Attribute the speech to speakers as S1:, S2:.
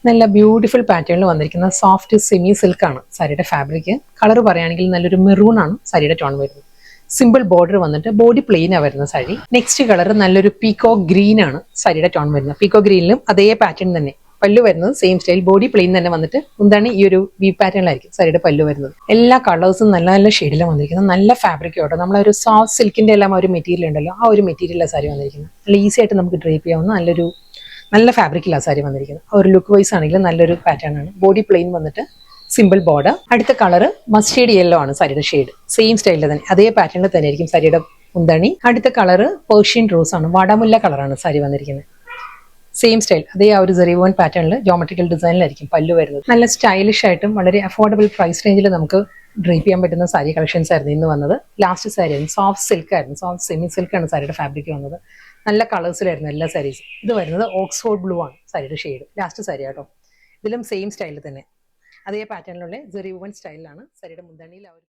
S1: നല്ല ബ്യൂട്ടിഫുൾ പാറ്റേണിൽ വന്നിരിക്കുന്ന സോഫ്റ്റ് സെമി സിൽക്ക് ആണ് സാരിയുടെ ഫാബ്രിക്. കളർ പറയുകയാണെങ്കിൽ നല്ലൊരു മെറൂൺ ആണ് സാരിയുടെ ടോൺ വരുന്നത്. സിമ്പിൾ ബോർഡർ വന്നിട്ട് ബോഡി പ്ലെയിൻ ആ വരുന്ന സാരി. നെക്സ്റ്റ് കളർ നല്ലൊരു പീക്കോ ഗ്രീൻ ആണ് സാരിയുടെ ടോൺ വരുന്നത്. പീക്കോ ഗ്രീനിലും അതേ പാറ്റേൺ തന്നെ പല്ലു വരുന്നത് സെയിം സ്റ്റൈൽ, ബോഡി പ്ലെയിൻ തന്നെ വന്നിട്ട് എന്താണ് ഈ ഒരു വി പാറ്റേണിലായിരിക്കും സാരിയുടെ പല്ലു വരുന്നത്. എല്ലാ കളേഴ്സും നല്ല നല്ല ഷെയ്ഡിലാണ് വന്നിരിക്കുന്നത്. നല്ല ഫാബ്രിക് ആട്ടോ. നമ്മളൊരു സോഫ്റ്റ് സിൽക്കിന്റെ എല്ലാം ഒരു മെറ്റീരിയൽ ഉണ്ടല്ലോ, ആ ഒരു മെറ്റീരിയലാണ് സാരി വന്നിരിക്കുന്നത്. നല്ല ഈസി ആയിട്ട് നമുക്ക് ഡ്രേപ്പ് ചെയ്യാവുന്ന നല്ല ഫാബ്രിക്കിലാണ് സാരി വന്നിരിക്കുന്നത്. ഒരു ലുക്ക് വൈസ് ആണെങ്കിലും നല്ലൊരു പാറ്റേൺ ആണ്. ബോഡി പ്ലെയിൻ വന്നിട്ട് സിമ്പിൾ ബോർഡർ. അടുത്ത കളർ മസ്റ്റേർഡ് യെല്ലോ ആണ് സാരിയുടെ ഷെയ്ഡ്. സെയിം സ്റ്റൈലിൽ തന്നെ അതേ പാറ്റേണിൽ തന്നെ ആയിരിക്കും സാരിയുടെ മുന്താണി. അടുത്ത കളർ പേർഷ്യൻ റോസ് ആണ്, വാടാമുല്ല കളറാണ് സാരി വന്നിരിക്കുന്നത്. സെയിം സ്റ്റൈൽ അതേ ആ ഒരു സെറിവോൺ പാറ്റേണിൽ ജോമെട്രിക്കൽ ഡിസൈനിലായിരിക്കും പല്ലു വരുന്നത്. നല്ല സ്റ്റൈലിഷ് ആയിട്ടും വളരെ അഫോർഡബിൾ പ്രൈസ് റേഞ്ചിൽ നമുക്ക് ഡ്രേപ്പ് ചെയ്യാൻ പറ്റുന്ന സാരി കളക്ഷൻസ് ആയിരുന്നു ഇന്ന് വന്നത്. ലാസ്റ്റ് സാരി ആയിരുന്നു സോഫ്റ്റ് സിൽക്ക് ആയിരുന്നു, സോഫ്റ്റ് സെമി സിൽക്ക് ആണ് സാരിയുടെ ഫാബ്രിക് വന്നത്. നല്ല കളേഴ്സിലായിരുന്നു എല്ലാ സാരീസും. ഇത് വരുന്നത് ഓക്സ്ഫോർഡ് ബ്ലൂ ആണ് സാരിയുടെ ഷെയ്ഡ്. ലാസ്റ്റ് സാരി ആട്ടോ. ഇതിലും സെയിം സ്റ്റൈലിൽ തന്നെ അതേ പാറ്റേണിലുള്ള സെറി വുവൻ സ്റ്റൈലിലാണ് സാരിയുടെ മുന്താണിയിൽ.